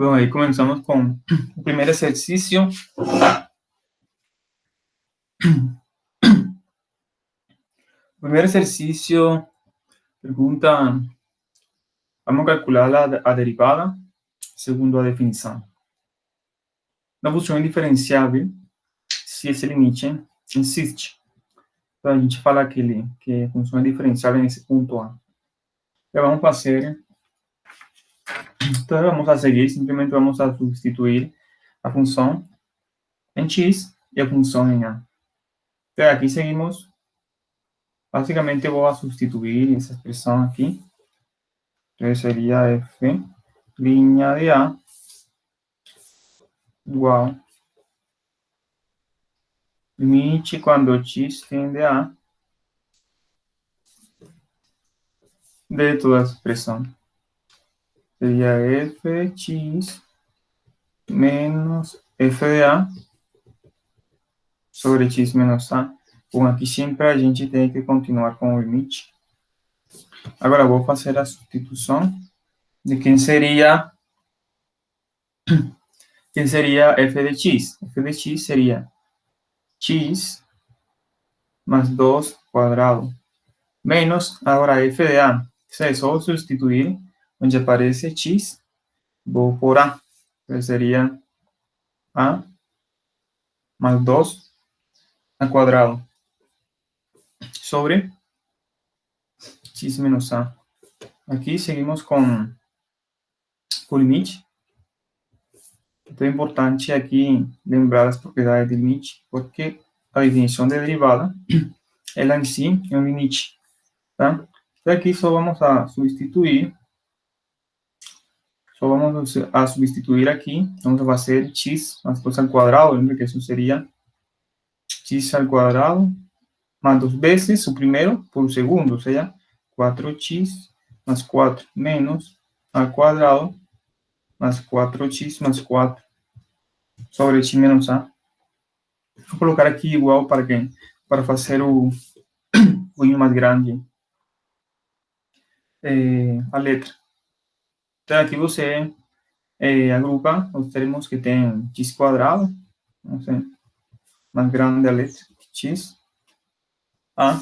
Bueno, ahí comenzamos con el primer ejercicio. Primer ejercicio, pregunta, vamos a calcular a derivada segundo a definição. Na função indiferenciável, se esse limite existe. Então, a gente fala que a função é diferenciável nesse ponto A. Então, vamos fazer. Então, vamos a seguir, simplesmente vamos a substituir a função em x e a função em A. Então, aqui seguimos. Básicamente vou a substituir essa expressão aqui. Então, seria f' de A igual limite quando x tende a de toda essa expressão. Seria f de x menos f de A sobre x menos A. Bom, aqui sempre a gente tem que continuar com o limite. Agora vou fazer a substituição de quem seria f de x. F de x seria x mais 2 quadrado menos, agora f de A. Isso é só substituir onde aparece x, vou por A. Então seria A mais 2 ao quadrado sobre x menos A. Aqui seguimos com o limite. Então é importante aqui lembrar as propriedades do limite, porque a definição de derivada, ela em si é um limite. Tá? Então aqui só vamos a substituir. Só vamos a substituir aqui. Vamos a fazer x mais 2 ao quadrado. Lembra que isso seria x ao quadrado mais 2 vezes o primeiro por segundo, ou seja, 4x mais 4 menos ao quadrado mais 4x mais 4 sobre x menos A. Vou colocar aqui igual para quem? Para fazer o punho mais grande a letra. Então aqui você agrupa os termos que tem x quadrado, não sei, mais grande a letra, x, A.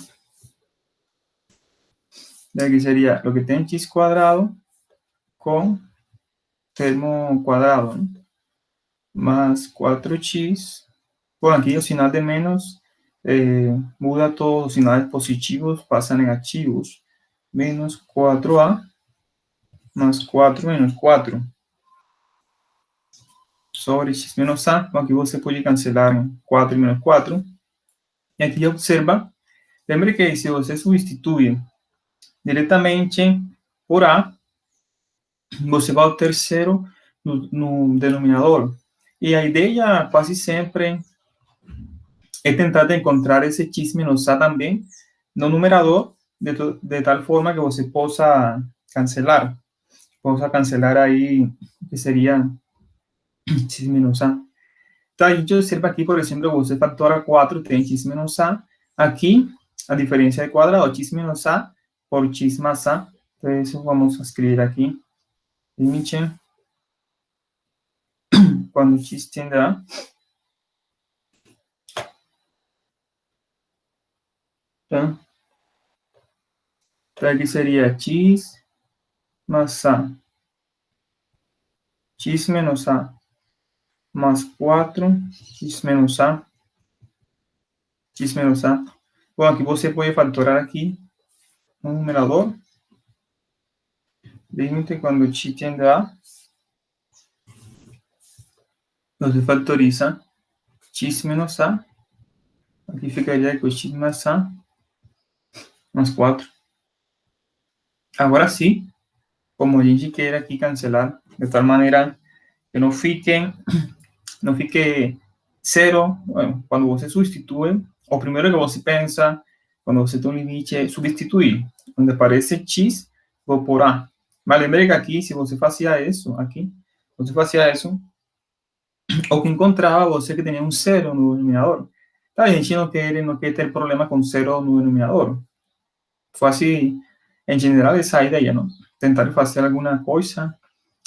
Daqui seria o que tem x quadrado com termo quadrado, né? Mais 4x. Bom, aqui o sinal de menos muda todos os sinais positivos, passa a negativos. Menos 4a mais 4 menos 4 sobre x menos A. Bom, aqui você pode cancelar 4 menos 4. E aqui observa, lembre que se você substitui diretamente por A, você vai ter zero no denominador. E a ideia quase sempre é tentar encontrar esse x menos A também no numerador, de tal forma que você possa cancelar. Possa cancelar aí, que seria x menos A. Então, a gente observa aqui, por exemplo, você factora 4, tem x menos A. Aqui, a diferença é quadrado, x menos A por x mais A. Então, isso vamos escrever aqui. Limite quando x tende a então aqui seria x mais A, x menos A mais 4, x menos A, x menos A. Bom, aqui você pode factorar aqui no numerador. Limite quando x tende a você factoriza x menos A. Aqui ficaria com x mais A mais 4. Agora sim, como a gente quer aqui cancelar, de tal maneira que não fique zero. Bueno, quando você substitui, o primeiro que você pensa, quando você tem um limite, é substituir. Onde aparece x, vou por A. Mas lembre que aqui, se você fazia isso, aqui, você fazia isso, o que encontrava você que tinha um zero no denominador. Então, a gente não quer ter problema com zero no denominador. Foi assim, em geral, essa ideia, não? Tentar fazer alguma coisa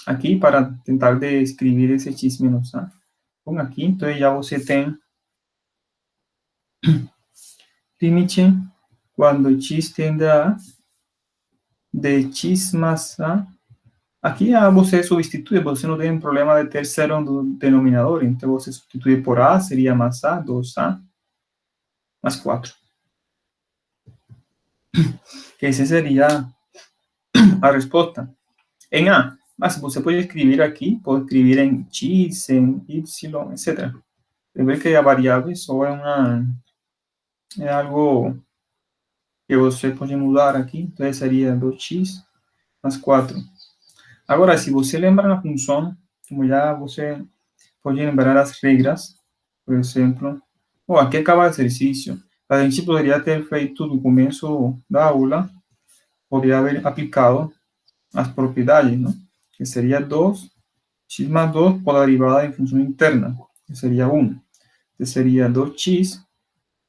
aquí para tentar de escribir esse x menos a. Bom, aqui, então já você tem limite quando x tende a de x mais a. Aqui você substitui, você não tem problema de ter zero no denominador, então você substitui por a, seria mais a, 2a, mais 4. Que essa seria a resposta em a. Mas você pode escrever aqui, pode escrever em x, em y, etc. Lembra que a variável só é algo que você pode mudar aqui, então seria 2x mais 4. Agora, se você lembra na função, como já você pode lembrar as regras, por exemplo, aqui acaba o exercício. A gente poderia ter feito no começo da aula, poderia haver aplicado as propriedades, não? Que seria 2, x mais 2 por derivada em função interna, que seria 1. Que seria 2x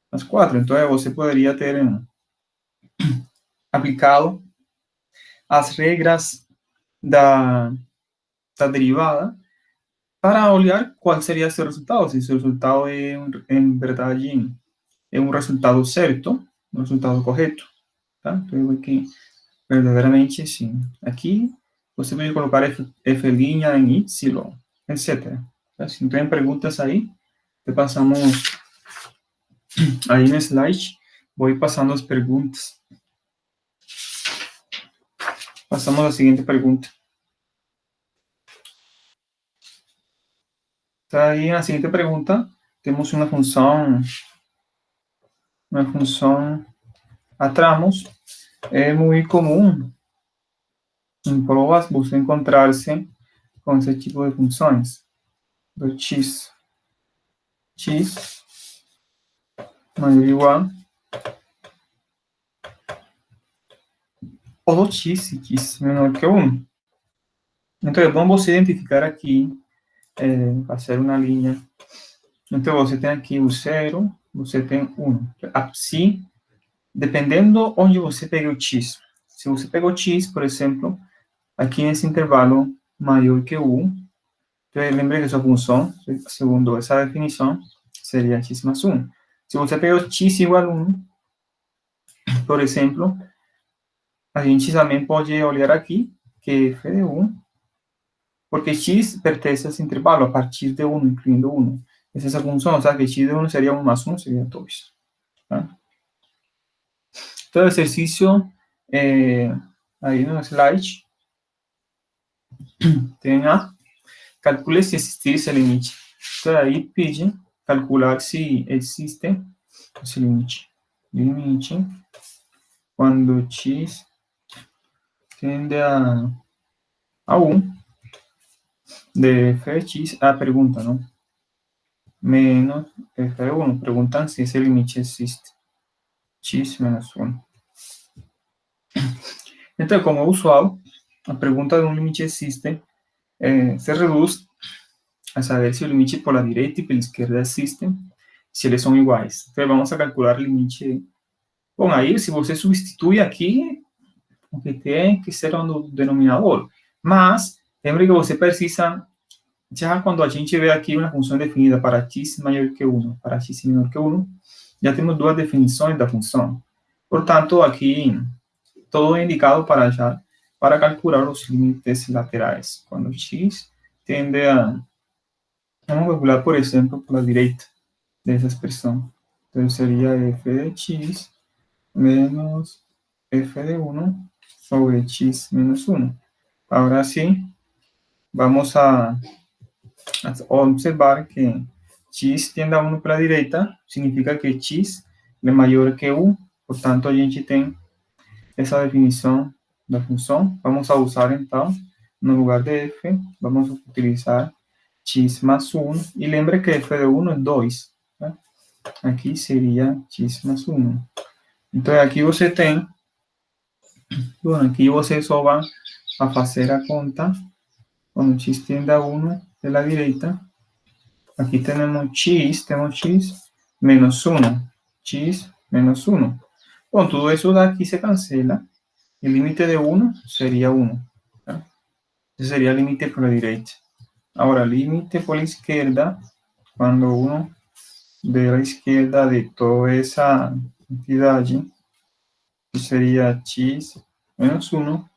mais 4. Então, você poderia ter aplicado as regras da derivada para olhar qual seria seu resultado, se seu resultado é, em verdade, é um resultado certo, um resultado correto, tá? Então, aqui, verdadeiramente, sim. Aqui, você pode colocar f' em y, etc. Tá? Se não tem perguntas aí, passamos aí no slide, vou ir passando as perguntas. Passamos à seguinte pergunta. Tá aí na seguinte pergunta, temos uma função a tramos. É muito comum em provas você encontrar-se com esse tipo de funções. Do x maior ou igual ou do x menor que 1. Então, é bom você identificar aqui, fazer uma linha. Então, você tem aqui o 0, você tem 1. Assim, dependendo onde você pega o x. Se você pega o x, por exemplo, aqui nesse intervalo maior que 1, então, lembre que sua função, segundo essa definição, seria x mais 1. Se você pega o x igual a 1, por exemplo, a gente também pode olhar aqui que f de 1, porque x pertence a esse intervalo a partir de 1, incluindo 1. Essa é essa função, sabe que x de 1 seria 1 mais 1, seria 2. Tá? Então, o exercício, aí no slide, tem a calcule se existir esse limite. Então, aí pede calcular se existe esse limite. Limite quando x tende a 1 de f de x, a pergunta, não? Menos f de 1. Perguntam se esse limite existe. X menos 1. Então, como é usual, a pergunta de um limite existe se reduz a saber se o limite por la direita e pela esquerda existem, se eles são iguais. Então, vamos a calcular o limite. Bom, aí, se você substitui aqui, o que tem que ser no denominador. Mas, lembre que você precisa, já quando a gente vê aqui uma função definida para x maior que 1, para x menor que 1, já temos duas definições da função. Portanto, aqui, todo é indicado para calcular os limites laterais. Quando x tende a... Vamos calcular, por exemplo, pela direita dessa expressão. Então, seria f de x menos f de 1 sobre x menos 1. Agora sim, vamos a observar que x tende a 1 pela direita, significa que x é maior que 1, portanto, a gente tem essa definição da função. Vamos a usar, então, no lugar de f, vamos utilizar x mais 1, e lembre que f de 1 é 2, tá? Aqui seria x mais 1. Então, aqui você tem, bom, aqui você só vai a fazer a conta, quando x tende a 1 pela direita, aqui temos x menos 1, x menos 1. Bom, tudo isso daqui se cancela, o limite de 1 seria 1. Tá? Ese sería el límite por la derecha. Ahora, límite por la izquierda, cuando uno ve a la izquierda de toda esa entidad allí, que sería x menos 1.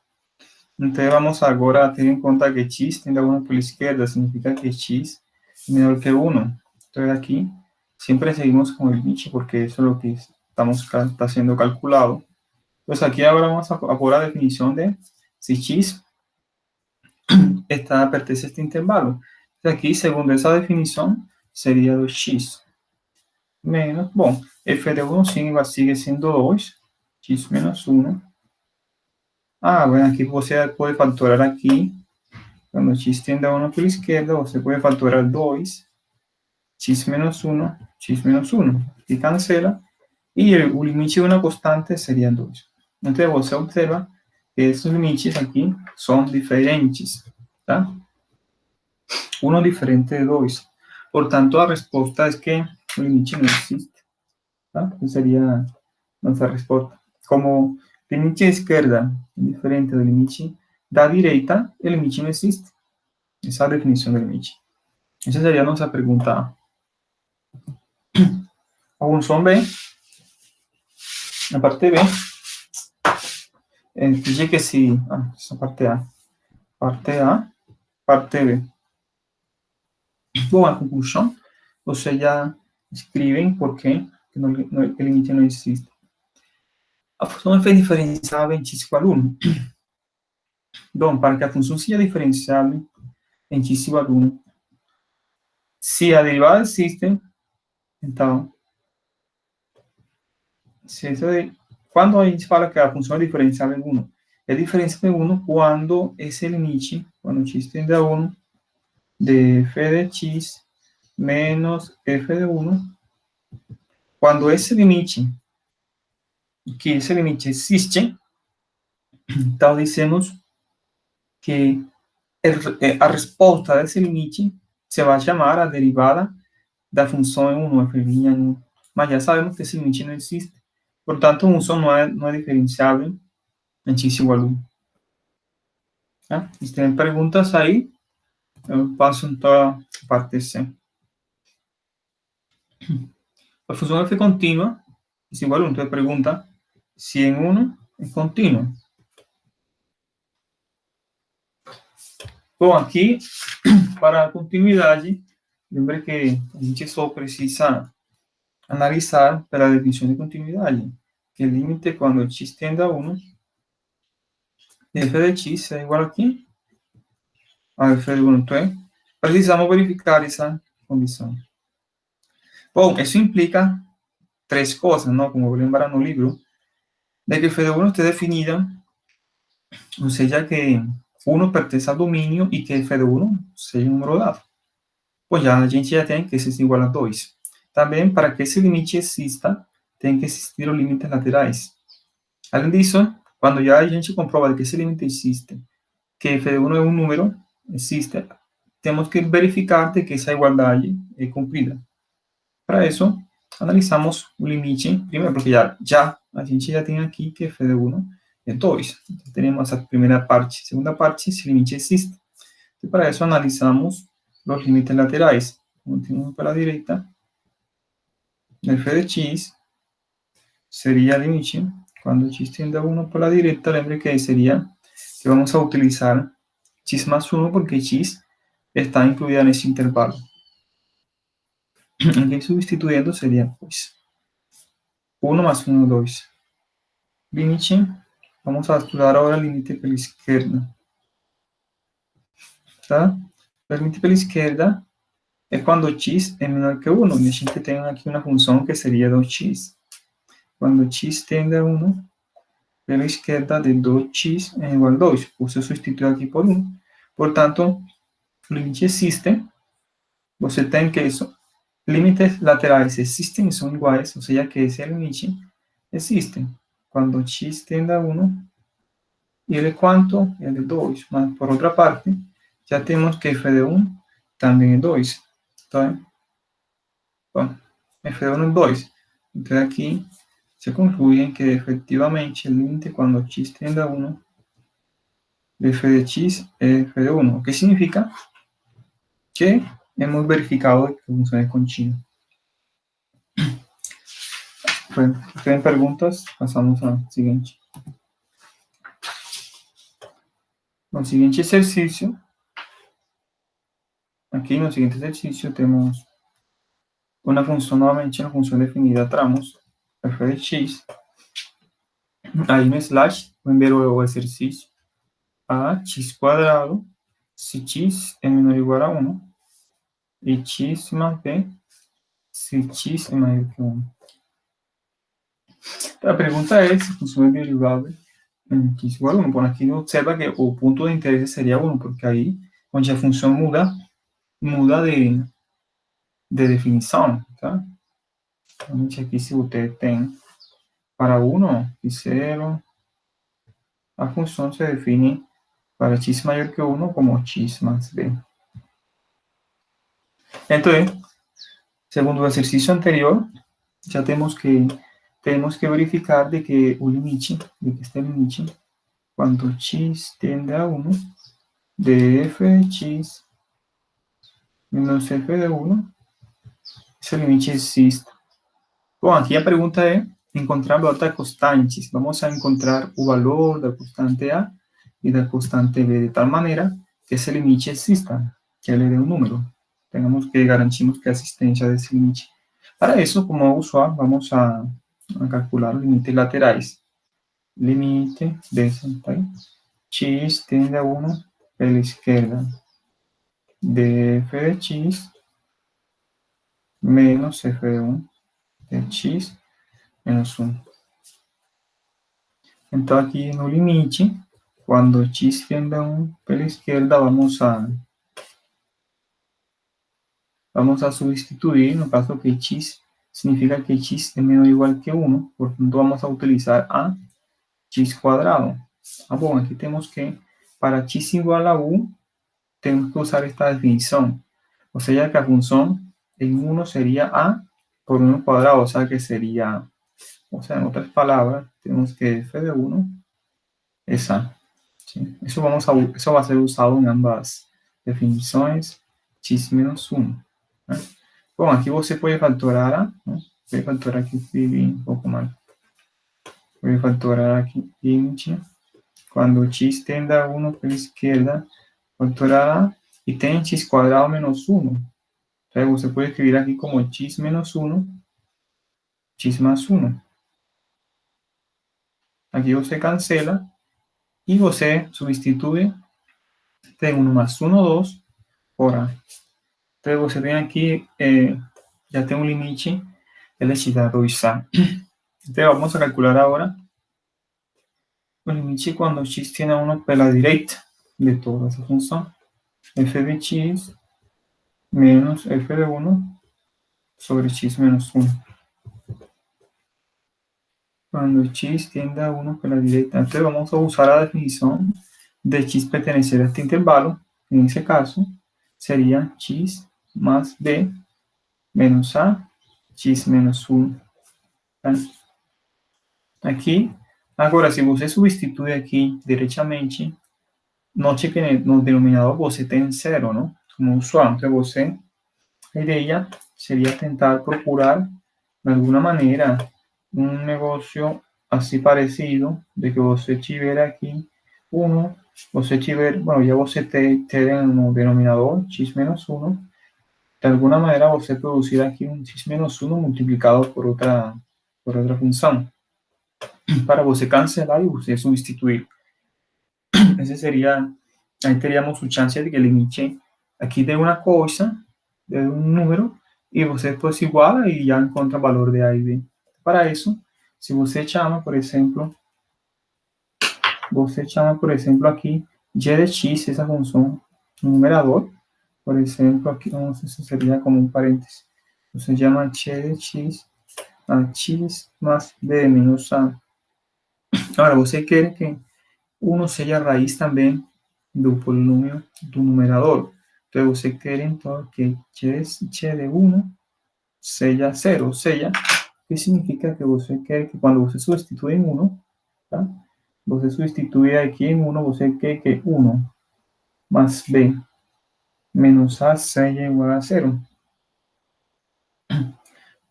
Entonces vamos ahora a tener en cuenta que x tenga 1 por la izquierda, significa que x es menor que 1. Entonces aquí siempre seguimos con el límite porque eso es lo que está siendo calculado. Pues aquí ahora vamos a por la definición de si x pertenece a este intervalo. Entonces aquí, según esa definición, sería 2x menos, bueno, f de 1 sigue siendo 2, x menos 1. Bueno, aquí você puede factorar aquí, cuando x tiende a 1 por la izquierda, você puede factorar 2, x menos 1, x menos 1, y cancela, y el límite de una constante sería 2. Entonces você observa que estos límites aquí son diferentes, ¿tá? Uno diferente de 2. Por tanto, la respuesta es que el límite no existe, ¿tá? Esa sería nuestra respuesta. Como el límite izquierda es diferente del límite da direita, el límite no existe. Esa es la definición del límite. Esa sería nuestra pregunta A. A función B, la parte B, dice que si, esa parte A, parte B. Bom, a conclusão, você já escreve por que el límite no existe. A função f é diferenciável em x igual a 1. Bom, para que a função seja diferenciável em x igual a 1, se a derivada existe, então, quando a gente fala que a função é diferenciável em 1, é diferenciável em 1 quando esse limite, quando x tende a 1, de f de x menos f de 1, quando esse limite existe, então dizemos que a resposta desse limite se vai chamar a derivada da função em 1, f', mas já sabemos que esse limite não existe. Portanto, a função não é diferenciável em x igual a 1. ¿Ah? Si tienen preguntas ahí, paso en toda parte C. La función f continua es igual a 1. Entonces pregunta si en 1 es continuo. Bom, aqui, para a continuidade, lembre que a gente só precisa analisar pela definição de continuidade, que o límite quando x tende a 1, f de x é igual a quê? A f de 1. Então, precisamos verificar essa condição. Bom, isso implica três coisas, não? Como lembrar no livro, de que f de 1 esté definida, ou seja, que 1 pertence ao domínio e que f de 1 seja um número dado. Pois já, a gente já tem que isso é igual a 2. Também, para que esse limite exista, tem que existir os limites laterais. Além disso, quando já a gente comprova que esse limite existe, que f de 1 é um número, existe, temos que verificar que essa igualdade é cumprida. Para isso, analisamos o limite, primeiro, porque já a gente já tem aqui que f de 1 é 2. Então, temos a primeira parte. Segunda parte, se o limite existe. E para isso, analisamos os limites laterais. Continuamos para a direita. F de x seria o limite. Quando x tende a 1 por la direita, lembre que seria que vamos a utilizar x más 1 porque x está incluida nesse intervalo. Aquí sustituyendo sería pues 1 más 1, 2. Límite, vamos a estudiar ahora el límite por la izquierda. ¿Tá? El límite por la izquierda es cuando x es menor que 1. Y a gente tem aquí una función que sería 2x. Cuando x tiende a 1, pela izquierda de 2x es igual a 2. Você sustituye aquí por 1. Por tanto, el límite existe. Você tem que isso. Límites laterais existem, são iguais, ou seja, que esse limite existe. Quando x tende a 1, ele é quanto? Ele é 2. Mas, por outra parte, já temos que f de 1 também é 2. Então, bom, f de 1 é 2. Então, aqui se conclui que, efetivamente, o limite quando x tende a 1 de f de x es f de 1. ¿Qué significa? Que hemos verificado que funciona continua. Bueno, si tienen preguntas, pasamos al siguiente. El siguiente ejercicio, aquí en el siguiente ejercicio tenemos una función, nuevamente una función definida a tramos, f de x. Aí no slide, primeiro o exercício, a x quadrado, se x é menor ou igual a 1, e x mais b, se x é maior que 1. A pergunta é se função é derivável em x igual a 1. Bom, aqui observa que o ponto de interesse seria 1, porque aí, onde a função muda de definição, tá? Realmente aqui, se você tem para 1 e 0, a função se define para x maior que 1 como x mais b. Então, segundo o exercício anterior, já temos que verificar de que o limite, de que este limite, quando x tende a 1, de f de x menos f de 1, esse limite existe. Bom, aqui a pergunta é encontrar o valor das constantes. Vamos a encontrar o valor da constante A e da constante B de tal maneira que esse limite exista, que ele dê um número. Garantimos que a existência desse limite. Para isso, como usual, vamos a calcular os limites laterais. Limite de x tende a 1 pela esquerda de f de x menos f de 1 de x menos 1. Então, aqui no limite, quando x tende a 1 pela esquerda, vamos a substituir, no caso que x significa que x é menor ou igual que 1, portanto, vamos a utilizar a x quadrado. Ah, bom, aqui temos que, para x igual a 1, temos que usar esta definição. Ou seja, que a função em 1 seria a por 1 cuadrado, o sea que sería, o sea, en otras palabras, tenemos que f de 1 es a. ¿Sí? Eso va a ser usado en ambas definições, x menos 1. ¿No? Bom, aqui você pode factorar a, ¿no? Voy a factorar aqui, escrevi um pouco mais. Voy a factorar aqui 20, quando x tende a 1 pela esquerda, factorar a, e tem x quadrado menos 1. Entonces, você pode escrever aqui como x menos 1, x más 1. Aqui você cancela e você substitui, tem 1 más 1, 2 por a. Então, você vem aqui, já tem um limite, ele te dá 2a. Então, vamos a calcular agora o limite quando x tem 1 pela direita de toda essa função. F de x menos f de 1 sobre x menos 1. Quando x tende a 1 pela direita. Então, vamos a usar a definição de x pertenecer a este intervalo. En ese caso, sería x más b menos a, x menos 1. ¿Vale? Aqui, agora, se você substitui aqui diretamente, note que no denominador você tem 0, não? Como usual. Então, a ideia seria tentar procurar, de alguma maneira, um negócio assim parecido, de que você tiver aqui 1, você tiver, bueno, ya você ter no denominador x menos 1, de alguna manera você producir aquí un x menos 1 multiplicado por otra función, para você cancelar y você sustituir. Ese sería, ahí teríamos su chance de que limite aquí de una cosa, de un número, y você pues iguala y ya encuentra valor de A y B. Para eso, si você chama, por ejemplo, aquí y de x, esa función numerador, por ejemplo, aquí eso sería como un paréntesis. Se llama y de x a x más b menos a. Ahora, você quer que 1 seja raiz também do polinômio do numerador. Então, você quer então que y de 1 seja 0. Ou seja, que significa que você quer que quando você substitui em 1, tá? você sustituye aquí en 1, você quer que 1 más b menos a sea igual a 0.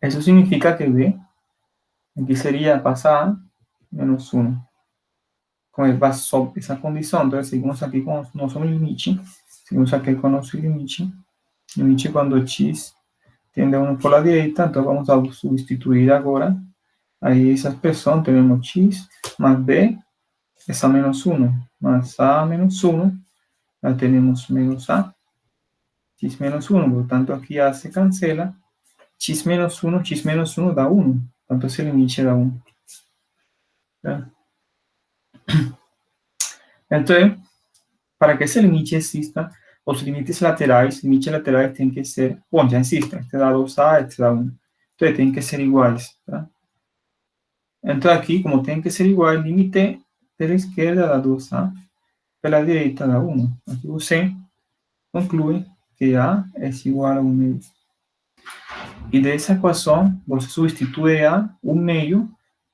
Eso significa que b, aquí sería pasar a menos 1. Va sob essa condição, então seguimos aqui com o nosso limite, seguimos aqui com o nosso limite quando x tende a 1 por la direita, então vamos a substituir agora aí essa expressão, temos x mais b, essa menos 1, mais a menos 1, já temos menos a, x menos 1, portanto aqui a se cancela, x menos 1 dá 1, portanto esse limite dá 1. Tá? Então, para que esse limite exista, os limites laterais têm que ser, bom, já existem, este dá 2a, este dá 1. Então, tem que ser iguais, tá? Então, aqui, como tem que ser igual, limite pela esquerda dá 2a, pela direita dá 1. Aqui você conclui que a é igual a 1 meio. E dessa equação, você substitui a 1 meio,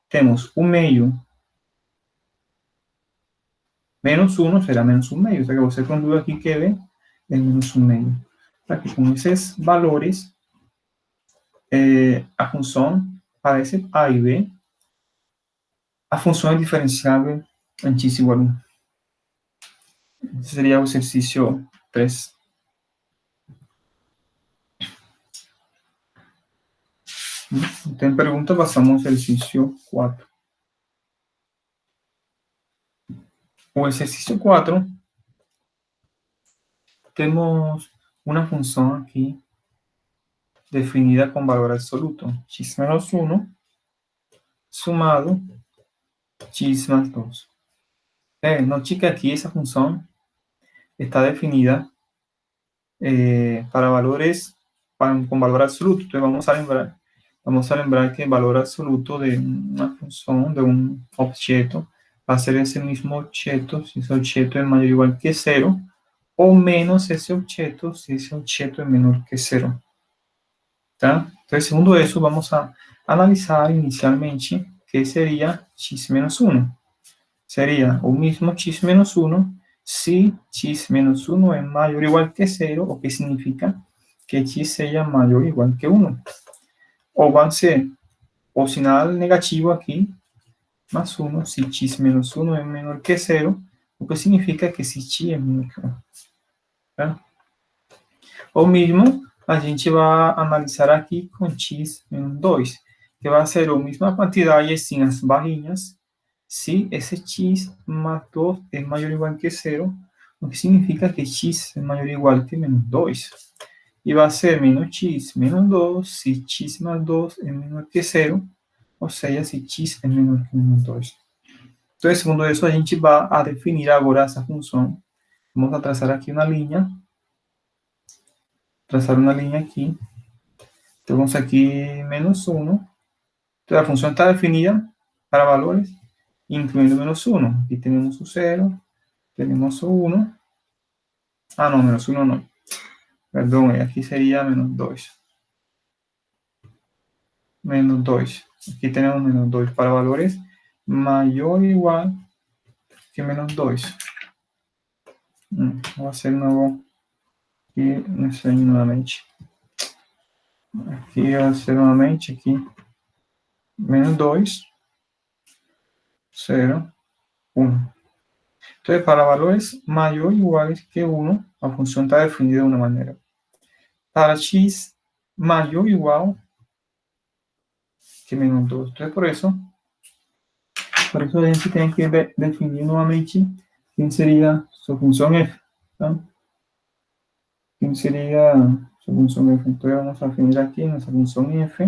temos 1 meio menos 1 será menos 1 meio. O sea que você conclui aqui que b é menos 1 meio. Para que com esses valores, a função para esse a e b, a função é diferenciável em x igual a 1. Esse seria o exercício 3. Tem pergunta, passamos ao exercício 4. O exercício 4, temos uma função aqui definida com valor absoluto, x menos 1, sumado x más 2. Note que aqui essa função está definida para valores com valor absoluto. Então, vamos a lembrar que el valor absoluto de una función, de un objeto, va a ser ese mismo objeto si ese objeto es mayor o igual que 0, o menos ese objeto si ese objeto es menor que 0. ¿Tá? Entonces, segundo eso, vamos a analizar inicialmente que sería x menos 1. Sería o mismo x menos 1 si x menos 1 es mayor o igual que 0, o que significa que x sea mayor o igual que 1. O va a ser o sinal negativo aqui, más 1, si x menos 1 es menor que 0, o que significa que si x é menor que 1. Tá? O mesmo, a gente vai analisar aqui com x menos 2, que vai ser a mesma quantidade sem as barrinhas, se esse x mais 2 é maior ou igual que 0, o que significa que x é maior ou igual que menos 2. E vai ser menos x menos 2 se x mais 2 é menor que 0, ou seja, se x é menor que menos 2. Então, segundo isso, a gente vai a definir agora essa função. Vamos a trazar aqui uma linha. Trazar uma linha aqui. Temos aqui menos 1. Então, a função está definida para valores, incluindo menos 1. Aqui temos o 0, temos o 1. Ah, não, menos 1 não. Perdão, aqui seria menos 2. Menos 2. Aqui temos menos 2 para valores maior ou igual que menos 2. Vou fazer de novo aqui, enseño novamente. Aqui, vou fazer novamente aqui. Menos 2, 0, 1. Então, para valores maior ou iguais que 1, a função está definida de uma maneira. Para x maior ou igual que menos 2. Então, por isso a gente tem que definir novamente quem seria sua função f. Tá? Quem seria sua função f. Então, vamos definir aqui nossa função f.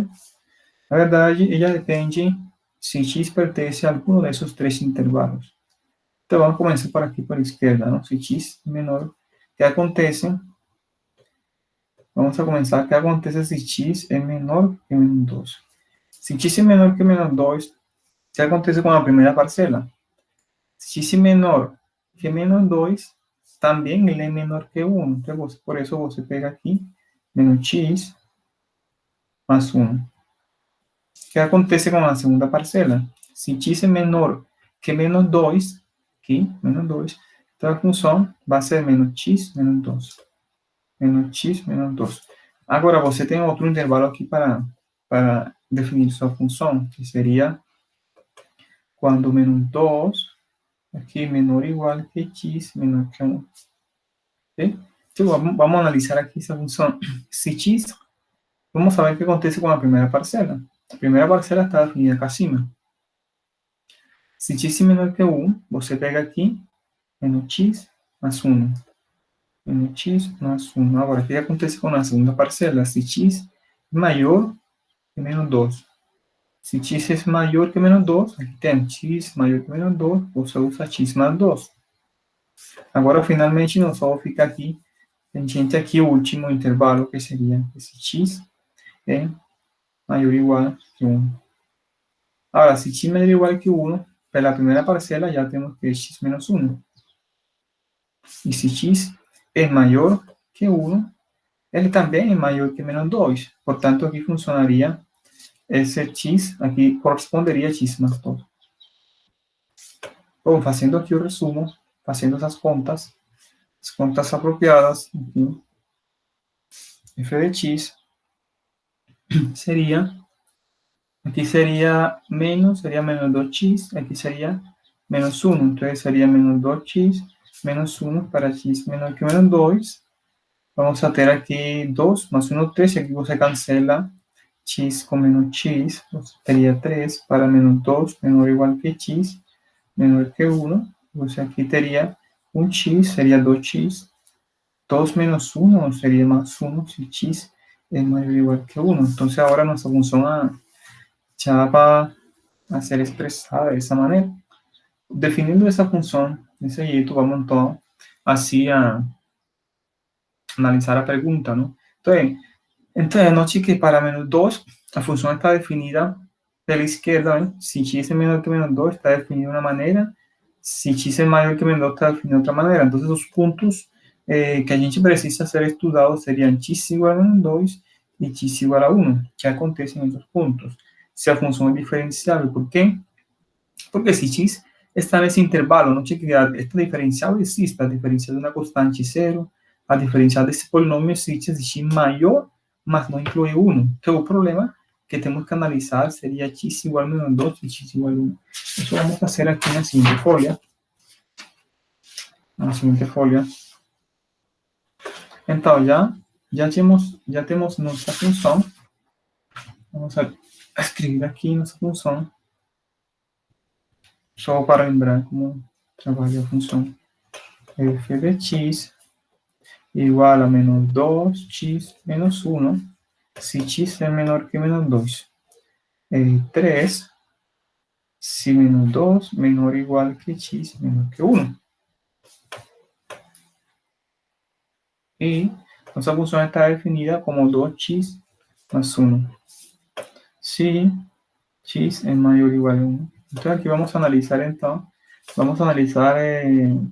Na verdade, ela depende se x pertence a algum desses três intervalos. Então, vamos começar por aqui, por a esquerda, não? Se x é menor, o que acontece? Vamos a começar, o que acontece se x é menor que menos 2? Se x é menor que menos 2, o que acontece com a primeira parcela? Se x é menor que menos 2, também ele é menor que 1. Então, por isso, você pega aqui, menos x mais 1. O que acontece com a segunda parcela? Se x é menor que menos 2, aqui, menos 2, então a função vai ser menos x menos 2. Menos x menos 2. Agora, você tem outro intervalo aqui para definir sua função, que seria quando menos 2, aqui menor ou igual que x menor que 1. Okay? Então, vamos analisar aqui essa função. Se x, vamos saber o que acontece com a primeira parcela. A primeira parcela está definida aqui acima. Se x é menor que 1, você pega aqui menos x mais 1. Menos x mais 1. Agora, o que acontece com a segunda parcela? Se x é maior que menos 2. Se x é maior que menos 2, aqui tem x maior que menos 2, você usa x mais 2. Agora, finalmente, nós só fica aqui, tangente aqui o último intervalo, que seria esse x é maior ou igual que 1. Agora, se x é maior ou igual que 1, pela primeira parcela já temos que é x menos 1. E se x é maior que 1, ele também é maior que menos 2. Portanto, aqui funcionaria esse x, aqui corresponderia a x mais 2. Bom, fazendo aqui o resumo, fazendo essas contas, as contas apropriadas, enfim, f de x seria, aqui seria menos 2x, aqui seria menos 1, entonces sería menos 2x menos 1 para x menor que menos 2. Vamos a ter aqui 2 más 1, 3, y aquí você cancela x con menos x, sería 3 para menos 2 menor o igual que x menor que 1. Você aquí tendría un x, sería 2x, 2 menos 1 sería más 1 si x es mayor o igual que 1. Entonces ahora nuestra función ya va a ser expresada de esa manera. Definindo essa função desse jeito, vamos então assim a analisar a pergunta, não? Então note que para menos 2, a função está definida pela esquerda, né? Se x é menor que menos 2, está definida de uma maneira, se x é maior que menos 2, está definida de outra maneira. Então, os pontos que a gente precisa ser estudados seriam x igual a menos 2 e x igual a 1, que acontecem nesses pontos. Se a função é diferenciável, por quê? Porque se x está nesse intervalo, não tinha que esta diferencial existe, a diferencial de uma constante zero, a diferencial desse polinômio existe, x maior, mas não inclui 1. Então, o problema que temos que analisar seria x igual a menos 2 e x igual a 1. Isso vamos fazer aqui na seguinte folha. Na seguinte folha. Então, já temos nossa função. Vamos a escrever aqui nossa função. Só para lembrar como trabalha a função. F de x igual a menos 2x menos 1, si x é menor que menos 2. 3, si menos 2 menor o igual que x menor que 1. E nossa função está definida como 2x más 1. Si x é maior ou igual a 1. Então, aqui vamos analisar, então,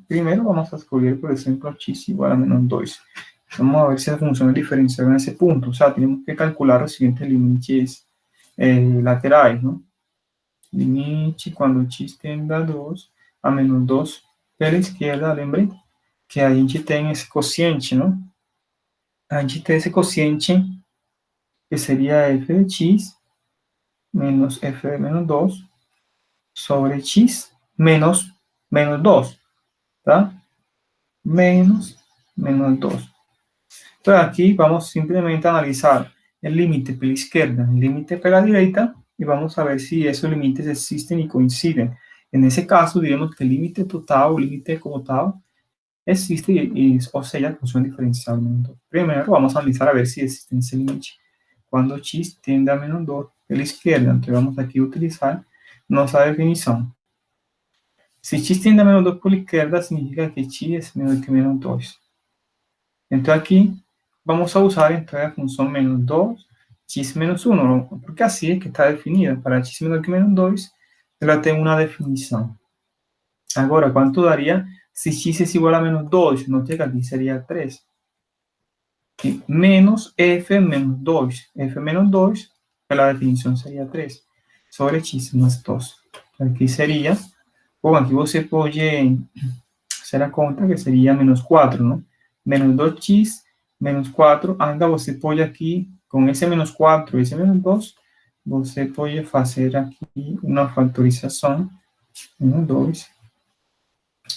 primero vamos a escoger, por ejemplo, x igual a menos 2. Vamos a ver si la función es diferencial en ese punto. O sea, tenemos que calcular los siguientes límites laterales, ¿no? Límite cuando x tiende a 2 a menos 2 pela esquerda, lembre que a gente tem esse cociente, ¿no? A gente tem esse cociente que sería f de x menos f de menos 2 sobre x menos 2, ¿tá? Menos 2. Então, aqui vamos simplesmente analisar o límite pela esquerda, o límite pela direita, e vamos ver se esses limites existem e coincidem. Nesse caso, diremos que o límite total, o límite como tal, existe, ou seja, a função diferencial. Primeiro, vamos analisar a ver se existe esse limite quando x tende a menos 2 pela esquerda. Então, vamos aqui utilizar nossa definição. Se x tende a menos 2 pela esquerda, significa que x é menor que menos 2. Então, aqui, vamos a usar então a função menos 2, x menos 1, porque assim é que está definida. Para x menor que menos 2, ela tem uma definição. Agora, quanto daria se x é igual a menos 2? Note que aqui seria 3. E menos f menos 2. F menos 2, pela definição, seria 3. Sobre x mais 2. Aqui seria Bom, aqui você pode fazer a conta que seria menos 4, não? Menos 2x, menos 4. Ainda você pode aqui, com esse menos 4 e esse menos 2, você pode fazer aqui uma fatorização, menos 2.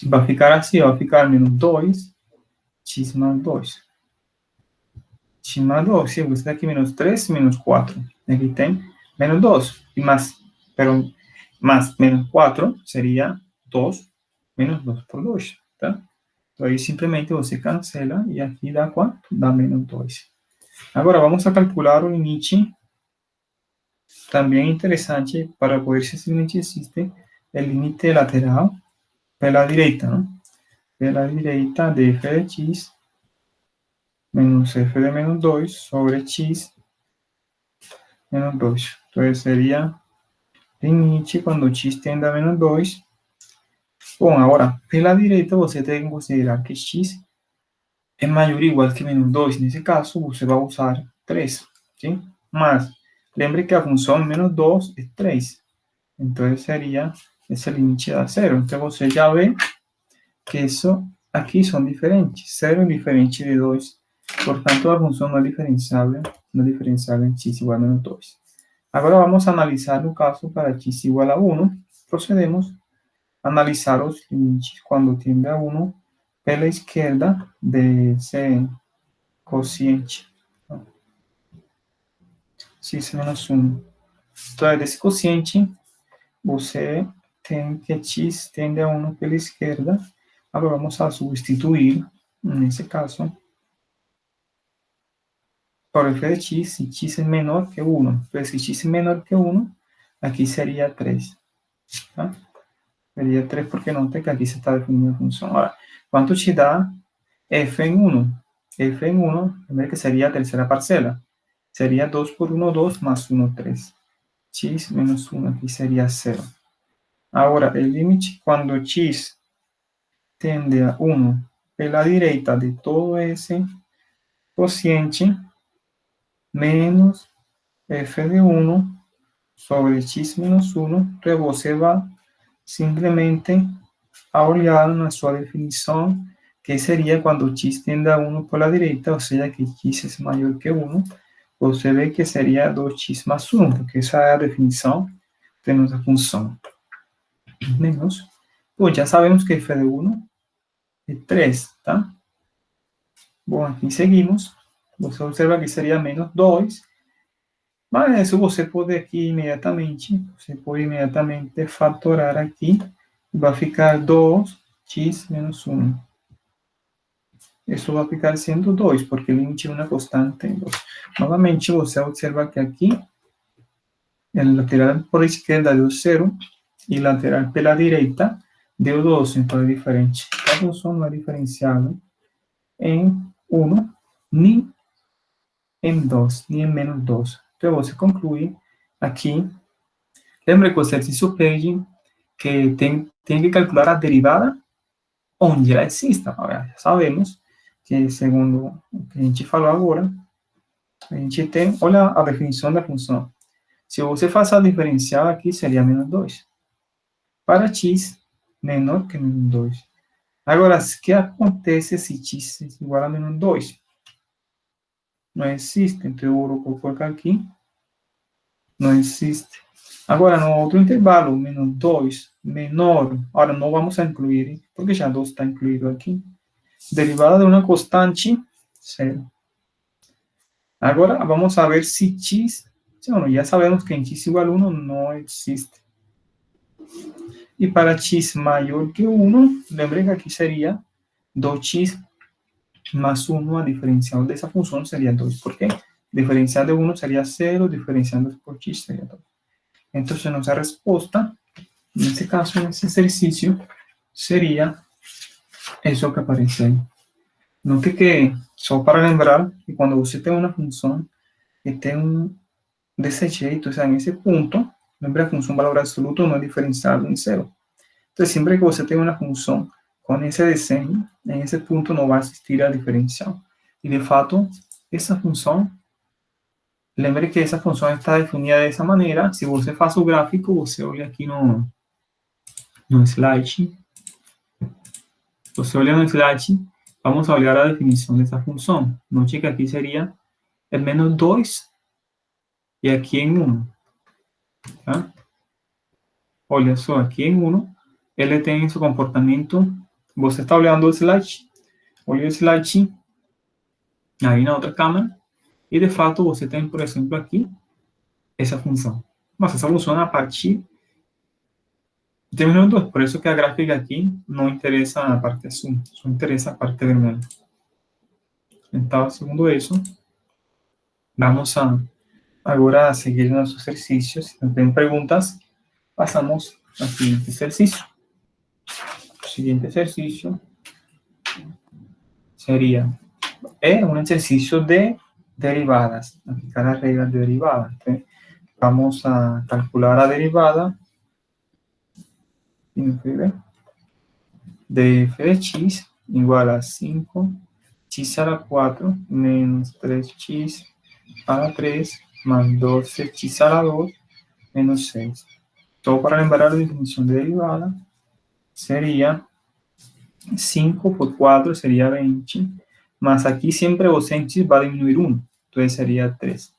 Vai ficar assim, ó, vai ficar menos 2, x mais 2. X mais 2, sim, você tem aqui menos 3, menos 4. Aqui tem menos 2. E mais, pero, más menos 4 seria 2 menos 2 por 2, tá? Então, aí simplesmente você cancela e aqui dá quanto? Dá menos 2. Agora, vamos a calcular o limite. Também interessante para poder se esse limite existe, o limite lateral pela direita, não? Pela direita de f de x menos f de menos 2 sobre x menos 2. Então, seria limite quando x tende a menos 2. Bom, agora, pela direita, você tem que considerar que x é maior ou igual que menos 2. Nesse caso, você vai usar 3. ¿Sí? Mas, lembre que a função menos 2 é 3. Então, seria esse limite da 0. Então, você já vê que isso aqui são diferentes. 0 é diferente de 2. Portanto, a função não é diferenciável em x igual a menos 2. Agora, vamos analisar o caso para x igual a 1. Procedemos a analisar os limites quando tende a 1 pela esquerda desse cociente. X menos 1. Então, desse cociente, você tem que x tende a 1 pela esquerda. Agora, vamos a substituir, nesse caso, para f de x, se x é menor que 1. Então, se x é menor que 1, aqui seria 3. Tá? Seria 3 porque não tem que aqui você está definindo a função. Agora, quanto te dá f em 1? F em 1, lembra que seria a terceira parcela. Seria 2 por 1, 2, mais 1, 3. X menos 1 aqui seria 0. Agora, o limite quando x tende a 1 pela direita de todo esse quociente menos f de 1 sobre x menos 1, então você vai simplesmente a olhar na sua definição, que seria quando x tende a 1 pela direita, ou seja, que x é maior que 1, você vê que seria 2x mais 1, porque essa é a definição de nossa função. Menos, bom, já sabemos que f de 1 é 3, tá? Bom, aqui seguimos. Você observa que seria menos 2, mas isso você pode aqui imediatamente, fatorar aqui, e vai ficar 2x menos 1. Isso vai ficar sendo 2, porque o limite de uma constante em 2. Novamente, você observa que aqui, o lateral por esquerda deu 0, e o lateral pela direita deu 2, então é diferente. A função não é diferenciável em 1, nem em 2, nem em menos 2. Então, você conclui aqui. Lembra que o exercício pede que tem que calcular a derivada onde ela exista. Agora, já sabemos que, segundo o que a gente falou agora, a gente tem, olha a definição da função. Se você faz a diferencial aqui, seria menos 2. Para x, menor que menos 2. Agora, o que acontece se x é igual a menos 2? Não existe, então eu vou colocar aqui, não existe. Agora, no outro intervalo, menos 2, menor, agora não vamos a incluir, porque já 2 está incluído aqui. Derivada de uma constante, 0. Agora, vamos a ver se x, bueno, já sabemos que em x igual a 1 não existe. E para x maior que 1, lembre que aqui seria 2x más 1, a diferencial dessa função seria 2. ¿Por quê? Diferencial de 1 seria 0, diferenciando por x seria 2. Então, nossa resposta, nesse caso, nesse exercício, seria isso que aparece aí. Não que só para lembrar que quando você tem uma função que tem desse jeito, ou seja, nesse ponto, lembra que a função valor absoluto não é diferenciável em 0. Então, sempre que você tem uma função com esse desenho, em esse ponto não vai existir a diferencial. E, de fato, essa função, lembre que essa função está definida dessa maneira. Se você faz o gráfico, você olha aqui no slide. Entonces, olhando el slide, vamos a olhar a definición de esta función. Note que aquí sería el menos 2 y aquí en 1. ¿Tá? Olha só, aqui em 1, ele tem seu comportamento. Você está olhando o slide, olha o slide aí na outra câmera, e de fato você tem, por exemplo, aqui, essa função. Mas essa função é a partir de 2. Por isso que a gráfica aqui não interessa a parte azul, só interessa a parte vermelha. Então, segundo isso, vamos a agora a seguir nossos exercícios. Se não tem perguntas, passamos ao seguinte exercício. O seguinte exercício sería un ejercicio de derivadas, aplicar las reglas de derivada. ¿Okay? Vamos a calcular la derivada de f de x igual a 5x a la 4 menos 3x a la 3 más 12x a la 2 menos 6. Todo para lembrar la definición de derivada sería 5 por 4 sería 20, más aquí siempre você en x va a disminuir 1, entonces sería 3.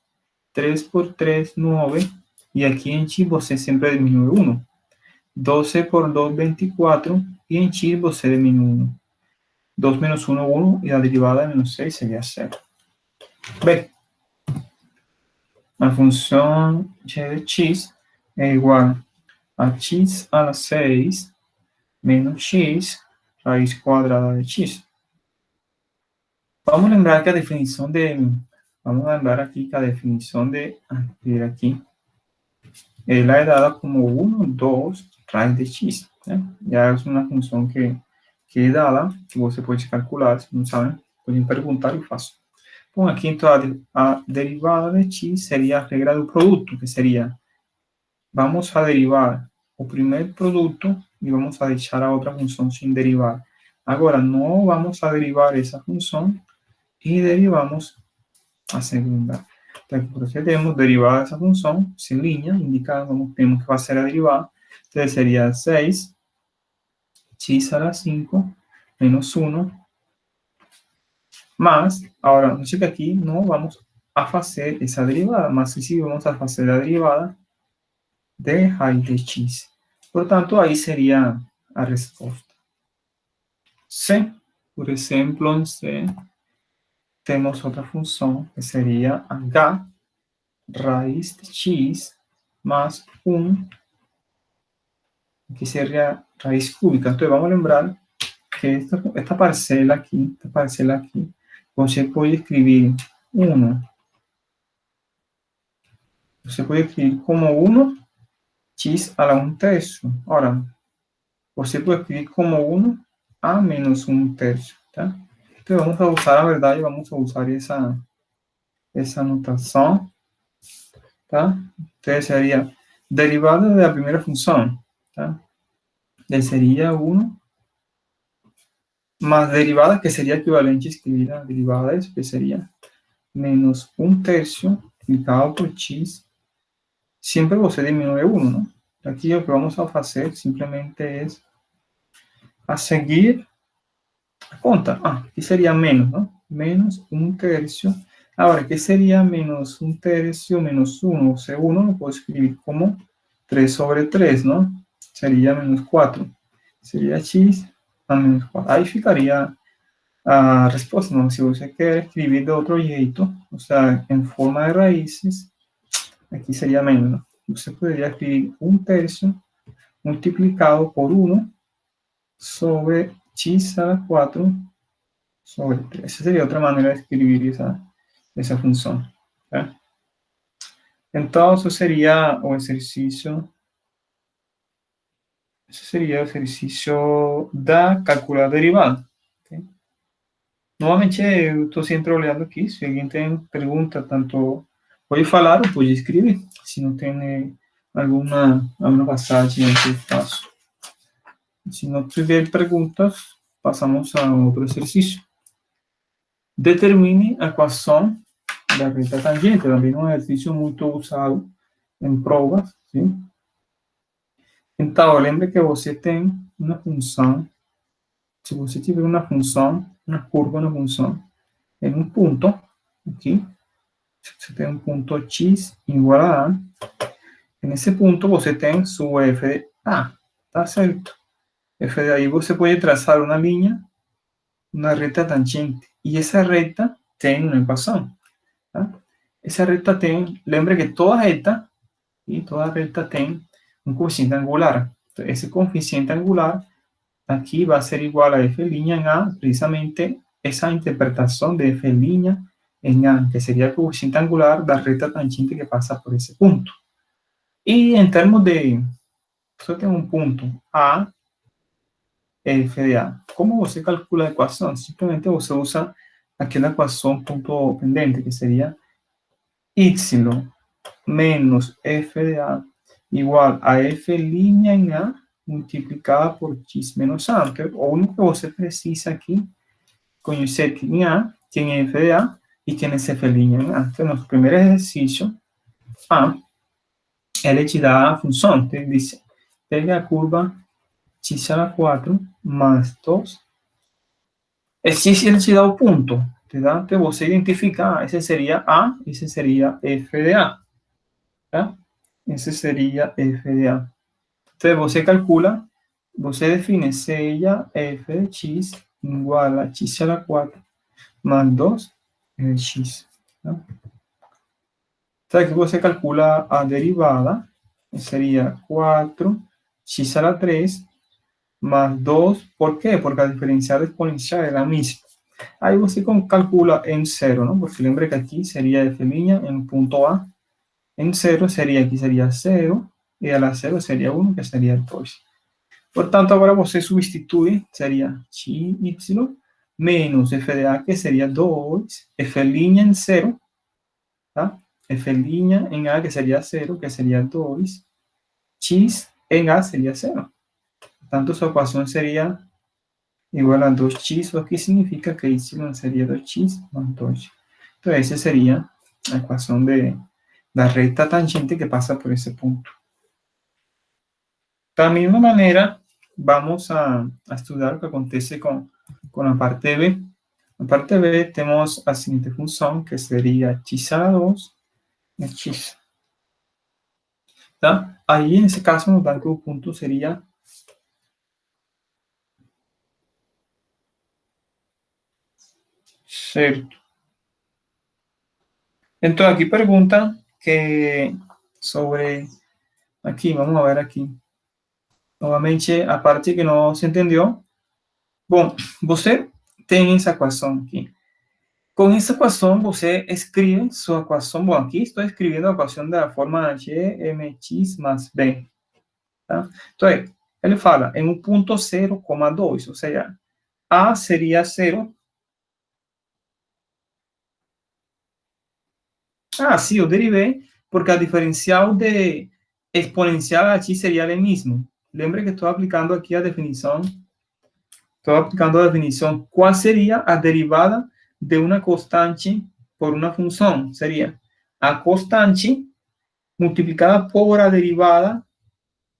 3 por 3, 9, y aquí en x você siempre disminuye 1. 12 por 2, 24, y en x você diminui 1. 2 menos 1, 1, y la derivada de menos 6 sería 0. B. La función g de x es igual a x a la 6 menos x raíz cuadrada de x. Vamos a lembrar que a definición de... Vamos a lembrar aquí que a definición de... aquí. La es dada como 1, 2, raíz de x. ¿eh? Ya es una función que es dada, que você pode calcular. Si no saben, pueden preguntar y faço. Bom, aquí entonces a derivada de x sería a regra del producto, que sería... Vamos a derivar o primer producto y vamos a dejar a otra función sin derivar. Ahora, no vamos a derivar esa función y derivamos a segunda. Entonces, procedemos a derivar esa función sin línea, indicada como tenemos que va a ser a derivar. Entonces, sería 6 x a la 5 menos 1 más, ahora, no sé que aquí no vamos a hacer esa derivada, más que sí vamos a hacer la derivada de raíz de x. Por tanto, ahí sería la respuesta. C, por ejemplo, en C, tenemos otra función que sería h raíz de x más 1, que sería raíz cúbica. Entonces, vamos a lembrar que esta parcela aquí, você puede escribir 1. Você puede escribir como 1 x a la 1/3. Ahora, você puede escribir como 1 a menos 1/3. ¿tá? Entonces, vamos a usar la verdad y vamos a usar esa notación. ¿tá? Entonces, sería derivada de la primera función. ¿tá? Sería 1 más derivada, que sería equivalente a escribir la derivada de eso, que sería menos 1/3 multiplicado por x. Siempre você diminui 1, ¿no? Aquí lo que vamos a hacer simplemente es a seguir a conta. Aquí sería menos, ¿no? Menos 1/3. Ahora, ¿qué sería menos 1/3 menos 1? O sea, 1 lo puedo escribir como 3 sobre 3, ¿no? Sería menos 4. Sería x a menos 4. Ahí ficaría a respuesta, ¿no? Si usted quiere escribir de otro jeito, o sea, en forma de raíces, aquí sería menos, ¿no? Usted podría escribir 1/3 multiplicado por 1 sobre x a la 4 sobre 3. Esa sería otra manera de escribir esa función. ¿okay? Entonces, sería o ejercicio. Ese sería el ejercicio de calcular derivada. ¿okay? Nuevamente, eu estou sempre olhando aqui. Se alguém tem pergunta, tanto pode falar ou pode escrever. Se não tem alguma passagem que eu faço. Se não tiver perguntas, passamos a outro exercício. Determine a equação da reta tangente. Também é um exercício muito usado em provas. ¿sí? Então, lembre que você tem uma função, se você tiver uma função, uma curva, uma função, em um ponto, aqui, você tem um ponto x igual a A, nesse ponto você tem sua f de A, tá certo? F de aí você pode traçar uma linha, uma reta tangente, e essa reta tem uma equação, tá? Essa reta tem, lembra que toda reta tem um coeficiente angular. Então, esse coeficiente angular aqui vai ser igual a f' em A, precisamente essa interpretação de f' em A, que seria o coeficiente angular da reta tangente que passa por esse ponto. E em termos de, você tem um ponto A, f de A. Como você calcula a equação? Simplesmente você usa aquela equação ponto pendente, que seria y menos f de A igual a f' em A multiplicada por x menos A. Então, o único que você precisa aqui conhecer quem é f de A e quem é f' em A. Então, nosso primeiro exercício, A, ele te dá a função. Então, ele diz, pegue a curva x a la 4 más 2. X ele te dá o ponto, tá? Então, você identifica, esse seria A, esse seria f de A. Tá? Esse seria f de A. Então, você calcula, você define seja f de x igual a x a la 4 más 2 de x. Tá? Então, aqui você calcula a derivada, seria 4x a la 3 más 2. ¿Por qué? Porque a diferencial exponencial es la misma. Ahí você calcula en 0, ¿no? Porque lembre que aquí sería f' en punto A. En 0 sería, aquí sería 0, y a la 0 sería 1, que sería 2. Por tanto, ahora você sustituye, sería y menos f de A, que sería 2, f' en 0, ¿tá? F' en A, que sería 0, que sería 2, x en A sería 0. Por tanto, su ecuación sería igual a 2x, lo que significa que y sería 2x más 2. Entonces, esa sería la ecuación de la recta tangente que pasa por ese punto. De la misma manera, vamos a estudiar lo que acontece con la parte B. En la parte B tenemos la siguiente función, que sería x a la 2 x. ¿Tá? Ahí, en ese caso, nos dan que el punto sería certo. Entonces, aquí pregunta que sobre, aquí, vamos a ver aquí. Novamente, a parte que não se entendeu. Bom, você tem essa equação aqui. Com essa equação, você escreve sua equação. Bom, aqui estou escrevendo a equação da forma gmx mais b. Tá? Então, ele fala em um ponto 0,2, ou seja, A seria 0. Ah, sim, eu derivei, porque a diferencial de exponencial aqui seria o mesmo. Lembre que estou aplicando aqui a definição. Estou aplicando a definição. Qual seria a derivada de uma constante por uma função? Seria a constante multiplicada por a derivada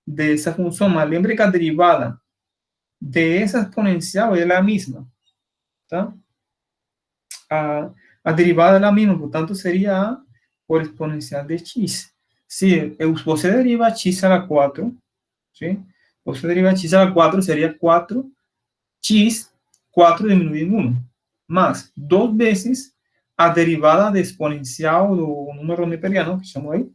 de essa função. Mas lembre que a derivada de essa exponencial é a mesma. Tá? A derivada é a mesma, portanto, seria a por exponencial de x. Se você deriva x a la 4, ¿sí? Você deriva x a la 4, seria 4x, 4 dividido em 1, mais 2 vezes a derivada de exponencial do número neperiano, que chamou aí,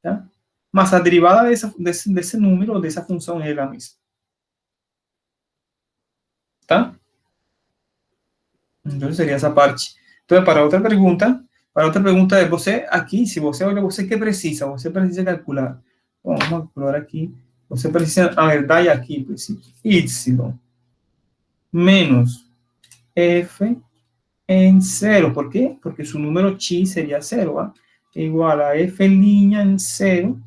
tá? Mas a derivada desse número, dessa função, é a mesma. Tá? Então, seria essa parte. Então, para outra pergunta é você, aqui, se você olha, você que precisa? Você precisa calcular. Bom, vamos calcular aqui. Você precisa, na verdade, aqui, precisa y menos f en 0. ¿Por qué? Porque su número x sería 0, ¿va? Igual a f' en 0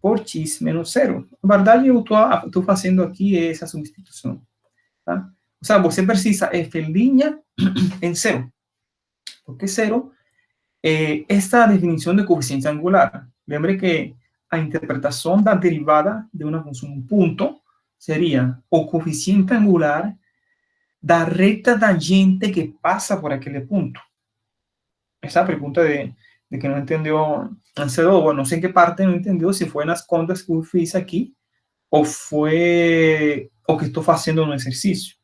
por x menos 0. Na verdade, eu estou fazendo aqui essa substituição. Tá? O sea, você precisa f' en 0. ¿Por qué 0? Esta definición de coeficiente angular. Lembre que a interpretação da derivada de uma função. Um ponto seria o coeficiente angular da reta tangente que passa por aquele ponto. Essa pergunta de que não entendeu antes, não sei em que parte não entendeu, se foi nas contas que eu fiz aqui, ou foi o que estou fazendo no exercício.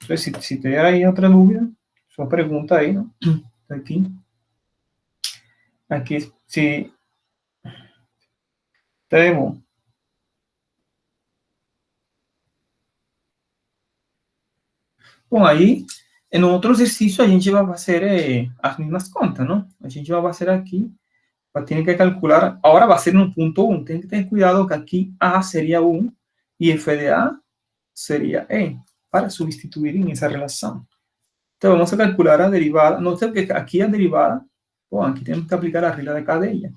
Então, se tiver aí outra dúvida, só pergunta aí, né? Aqui, se... Tá bom. Bom, aí, em outro exercício, a gente vai fazer as mesmas contas, não? A gente vai fazer aqui, tem que calcular, agora vai ser no ponto 1, tem que ter cuidado que aqui A seria 1 e f de A seria E, para substituir em essa relação. Então, vamos a calcular a derivada. Nota que aquí a derivada, bueno, aquí tenemos que aplicar la regla de cadena,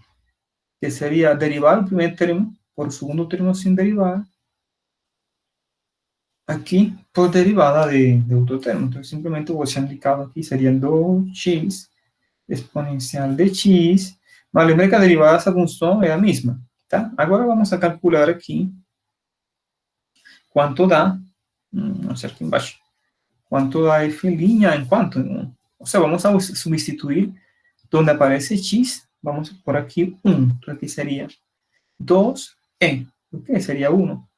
que sería derivar el primer termo por segundo termo sin derivada, aquí por derivada de otro termo. Entonces, simplemente voy a indicar aquí, serían 2x exponencial de x. Mas lembre que a derivada de esa función es la misma. ¿Tá? Ahora vamos a calcular aquí cuánto da, vamos a hacer aquí embaixo, cuánto da f' en cuánto. O sea, vamos a sustituir donde aparece x, vamos por aquí 1. Entonces aquí sería 2e, ¿ok? Sería 1,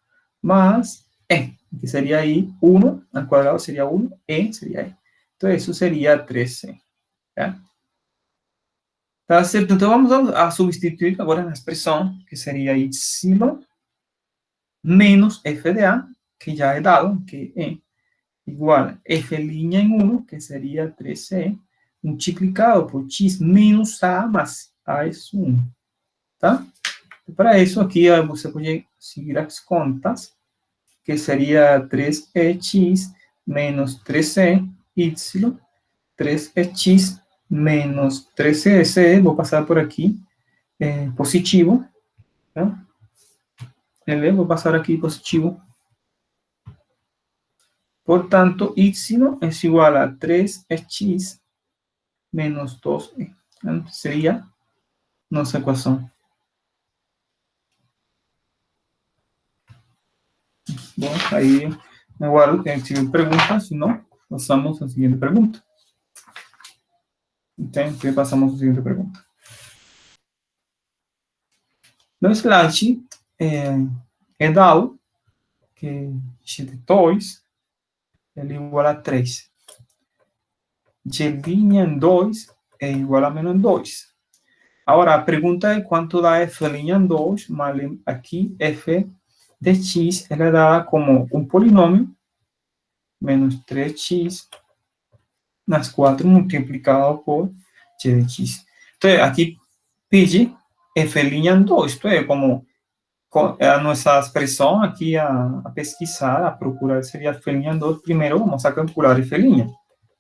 más e, que sería ahí 1 al cuadrado sería 1, e sería e. Entonces eso sería 13. ¿Ya? ¿Está cierto? Entonces vamos a sustituir ahora en la expresión, que sería y menos f de a, que ya he dado, que e, igual f' en 1, que sería 13e, multiplicado por x menos a más a es 1. Tá? Para isso, aqui você pode seguir as contas, que seria 3x menos 3y, 3x menos 13, vou passar por aqui, positivo, tá? Vou passar aqui positivo. Portanto, y es igual a 3x menos 2e. Seria nossa equação. Bom, aí eu guardo que tiver perguntas, se não, passamos à seguinte pergunta. Então, passamos à seguinte pergunta. No slide é dado que x2 é igual a 3. Y em 2 é igual a menos 2. Agora, a pergunta é quanto dá f' em 2, mas aqui f de x é dada como um polinômio, menos 3x, mais 4 multiplicado por g de x. Então, aqui pede f' em 2, isto é, como a nossa expressão aqui a pesquisar, a procurar seria f' em 2, primeiro vamos a calcular f'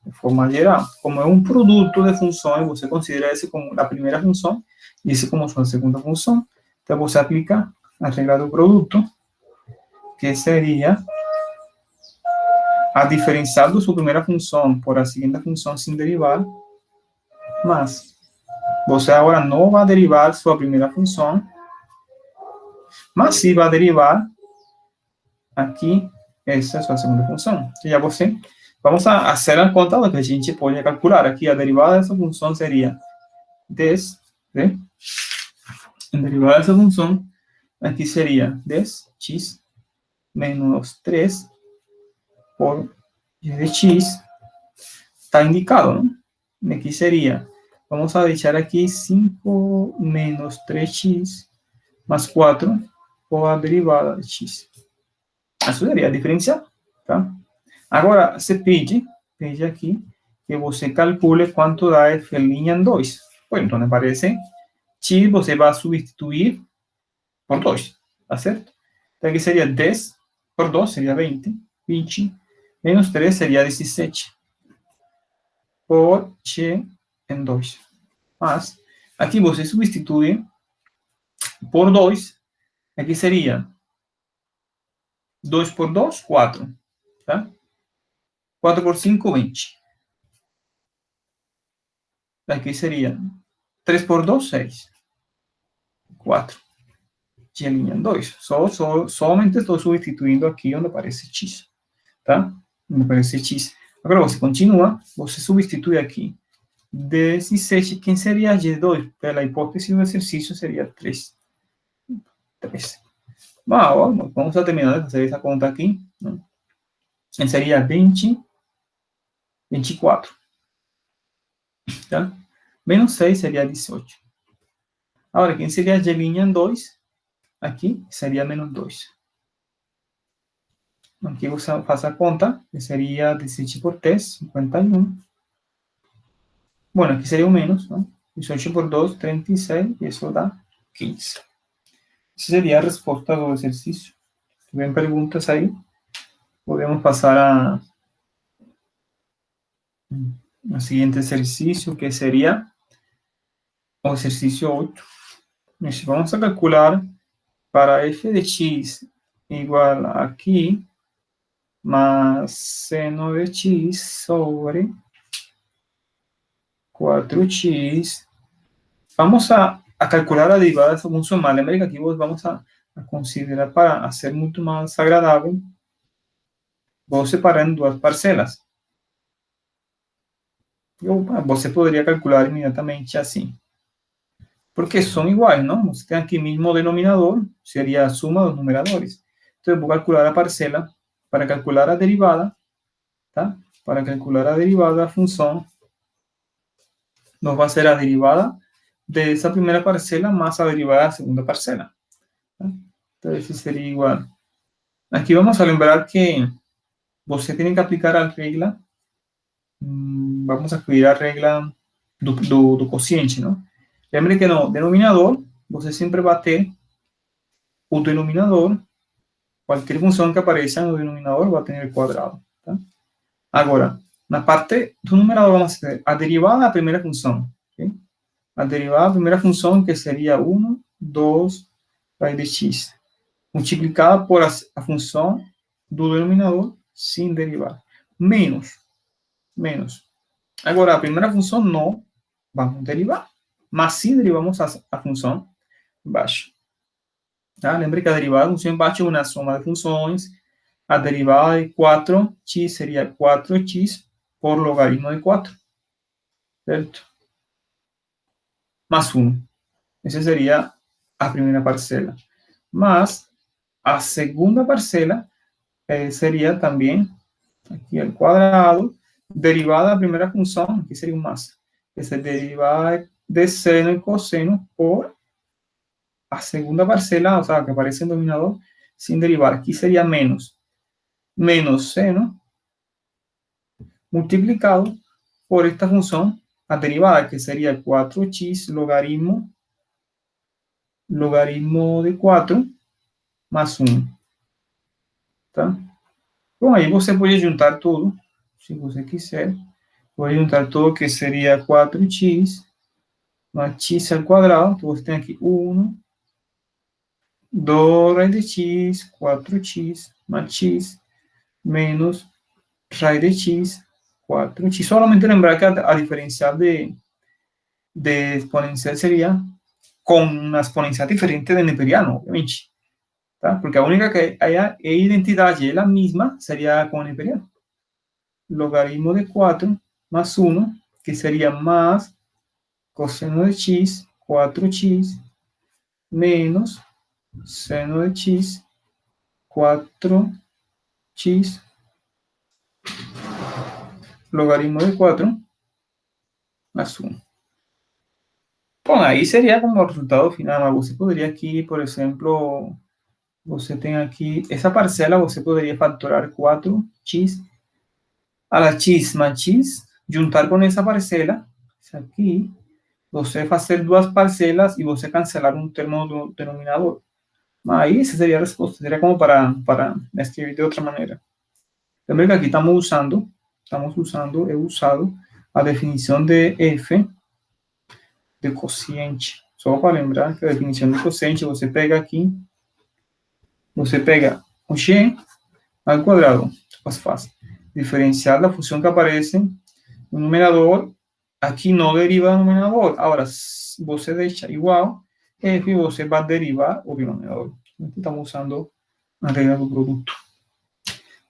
de forma geral. Como é um produto de funções, você considera esse como a primeira função e esse como sua segunda função. Então, você aplica a regra do produto, que seria a diferencial de sua primeira função por a segunda função sem derivar, mas você agora não vai derivar sua primeira função, mas sim vai derivar aqui essa é a sua segunda função. E já você, vamos a fazer a conta do que a gente pode calcular. Aqui a derivada dessa função seria 10, né? A derivada dessa função aqui seria 10x menos 3 por g de x, está indicado, ¿no? Aquí sería, vamos a deixar aquí 5 menos 3x más 4 por a derivada de x. Isso seria a diferencial, tá? Agora, se pede aqui que você calcule quanto dá f' em 2. Bueno, então aparece x, você vai substituir por 2, tá certo? Então aqui seria 10 por 2, seria 20, menos 3 sería 17 por y en 2. Más, aquí você sustituye por 2, aquí sería 2 por 2, 4. ¿Tá? 4 por 5, 20. Aquí sería 3 por 2, 6. 4. eliminan em 2. Somente estou substituindo aqui onde aparece x, tá? Onde aparece x. Agora você continua, você substitui aqui 17, quem seria g de 2? Pela hipótese do exercício seria 3. 3. Bom, vamos a terminar de fazer essa conta aqui. Né? Seria 20, 24. Tá? Menos 6 seria 18. Agora, quem seria g' em 2? Aqui seria menos 2. Aqui você faz a conta, que seria 17 por 3, 51. Bueno, aqui seria o menos, ¿no? 18 por 2, 36, e isso dá 15. Essa seria a resposta do exercício. Se tiver perguntas aí, podemos passar ao seguinte exercício, que seria o exercício 8. Vamos a calcular para f de x igual a aqui, más seno de x sobre 4x. Vamos a calcular a derivada de essa função, mas lembre que aqui vamos a considerar, para ser muito mais agradável, vou separar em duas parcelas. Você poderia calcular imediatamente assim. Porque são iguais, não? Você tem aqui mesmo denominador, seria a suma dos numeradores. Então, eu vou calcular a parcela para calcular a derivada, tá? Para calcular a derivada da função, nos vai ser a derivada dessa primeira parcela mais a derivada da segunda parcela. Tá? Então, isso seria igual. Aqui vamos a lembrar que você tem que aplicar a regra, vamos a escrever a regra do quociente, não? Lembre que no denominador, você sempre vai ter o denominador, qualquer função que apareça no denominador vai ter quadrado. Tá? Agora, na parte do numerador, vamos ter a derivada da primeira função. Okay? A derivada da primeira função, que seria 1, 2, raiz de x, multiplicada por a função do denominador sem derivar. Menos. Agora, a primeira função não vamos derivar, mas sim derivamos a função embaixo. Tá? Lembre que a derivada da função embaixo é uma soma de funções. A derivada de 4x seria 4x por logaritmo de 4. Certo? Mais 1. Essa seria a primeira parcela. Mas a segunda parcela seria também aqui ao quadrado, derivada da primeira função, que seria um mais. Essa é derivada de seno e cosseno por a segunda parcela, ou seja, que aparece no denominador, sem derivar. Aqui seria menos seno multiplicado por esta função, a derivada, que seria 4x logaritmo de 4 mais 1. Tá? Bom, aí você pode juntar tudo, se você quiser. Pode juntar tudo, que seria 4x mais x ao quadrado. Então, você tem aqui 1, 2 raiz de x, 4x más x, menos raiz de x, 4x. Solamente lembrar que a diferencial de exponencial sería con una exponencial diferente de neperiano, obviamente. ¿Tá? Porque la única que haya identidad y es la misma sería con neperiano. Logaritmo de 4 más 1, que sería más coseno de x, 4x, menos seno de x, 4x, logaritmo de 4 más 1. Bom, aí seria como resultado final, mas você poderia aqui, por exemplo, você tem aqui, essa parcela você poderia factorar 4x a la x mais x, juntar com essa parcela, isso aqui, você fazer duas parcelas e você cancelar um termo do denominador. Mas aí essa seria a resposta, seria como para escrever de outra maneira. Lembra que aqui estamos usando, eu usado a definição de f de quociente. Só para lembrar que a definição de quociente, você pega aqui, você pega o g ao quadrado, mais fácil. Diferencial da função que aparece no numerador, aqui não deriva do numerador. Agora, você deixa igual, F você vai derivar o denominador. Estamos usando a regla do produto.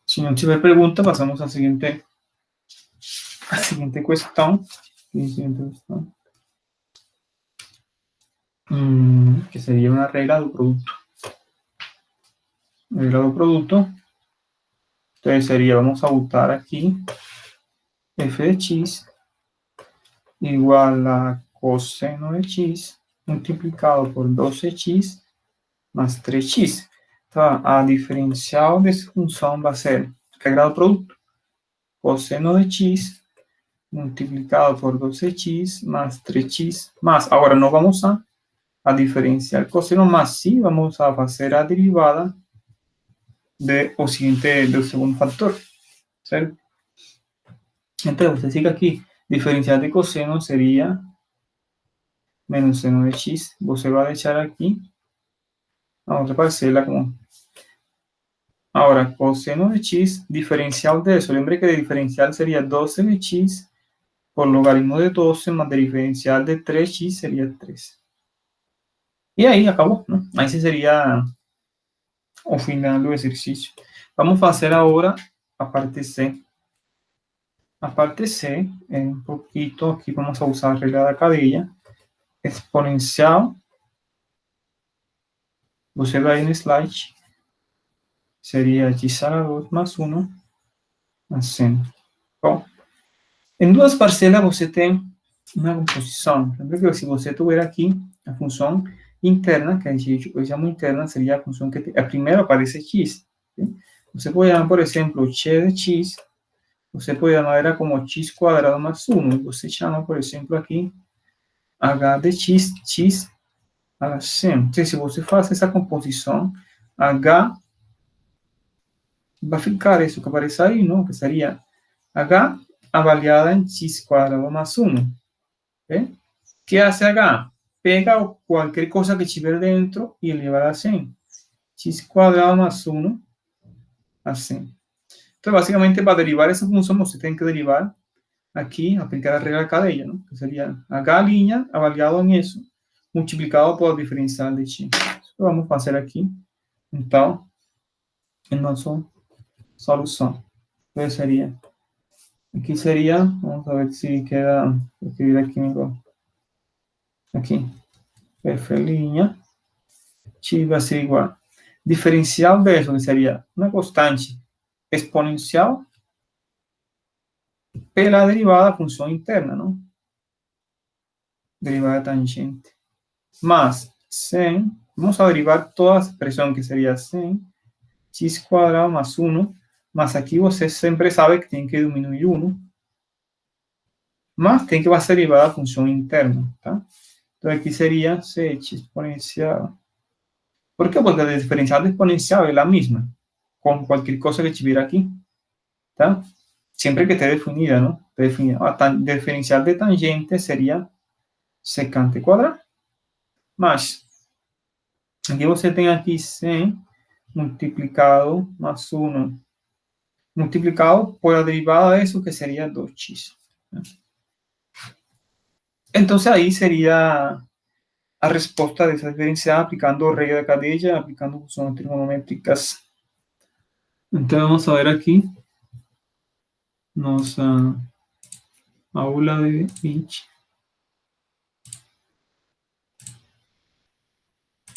Si no tiver pregunta, pasamos a la siguiente cuestión. Que sería una regla del producto. Regla del producto. Entonces sería, vamos a botar aquí f de x igual a coseno de x multiplicado por 12x más 3x. Entonces, a diferencial de esa función va a ser regla del producto. Coseno de x multiplicado por 12x más 3x más. Ahora no vamos a diferenciar coseno, más sí vamos a hacer a derivada del segundo factor. ¿Cierto? Entonces, usted sigue aquí. Diferencial de coseno sería menos seno de x. Usted va a echar aquí. Vamos a hacerla como. Ahora, coseno de x, diferencial de eso. Lembre que de diferencial sería 12 de x por logaritmo de 12 más de diferencial de 3x sería 3. Y ahí acabó, ¿no? Ahí sí sería o final del ejercicio. Vamos a hacer ahora a parte C. A parte C, un poquito, aquí vamos a usar regla de cadena. Exponencial. Você vai en slide. Sería x a la 2 más 1 más 100. Bom, en duas parcelas você tem uma composição. Lembra que se você tiver aqui a função interna, que a gente chama interna, seria a função que a primeira aparece x. ¿Sí? Você pode chamar, por exemplo, che de x. Você pode chamar ela como x quadrado más 1. E você chama, por exemplo, aqui h de x, x a la 100. Então, se você faz essa composição, h vai ficar isso que aparece aí, não? Que seria h avaliada em x quadrado más 1. ¿Okay? ¿Qué hace h? Pega cualquier cosa que tiver dentro y eleva a 100. X cuadrado más 1 a 100. Entonces, básicamente, para derivar esa función, você tem que derivar aquí, aplicar la regla de cadena, ¿no? Que sería h' avaliado en eso, multiplicado por el diferencial de x. Eso lo vamos a hacer aquí. Entonces, en nuestra solución. Entonces sería, aquí sería, vamos a ver si queda, escribir aquí mejor. Aquí, f' x va a ser igual. Diferencial de eso, que sería una constante exponencial pela derivada da função interna, não? Derivada tangente. Más 100, vamos a derivar toda a expressão que seria 100, x quadrado más 1, mas aqui você sempre sabe que tem que diminuir 1, mas tem que ser derivada da função interna, tá? Então aqui seria x exponencial. ¿Por quê? Porque a diferencial de exponencial é a mesma, com qualquer coisa que tiver aqui, tá? Siempre que esté definida, ¿no? A diferencial de tangente sería secante cuadrado. Más, aquí você tem aquí 100 multiplicado más 1, multiplicado por la derivada de eso, que sería 2x. Entonces, ahí sería a respuesta de esa diferencial aplicando regla de cadena, aplicando funciones trigonométricas. Entonces, vamos a ver aquí. Nossa aula de 20.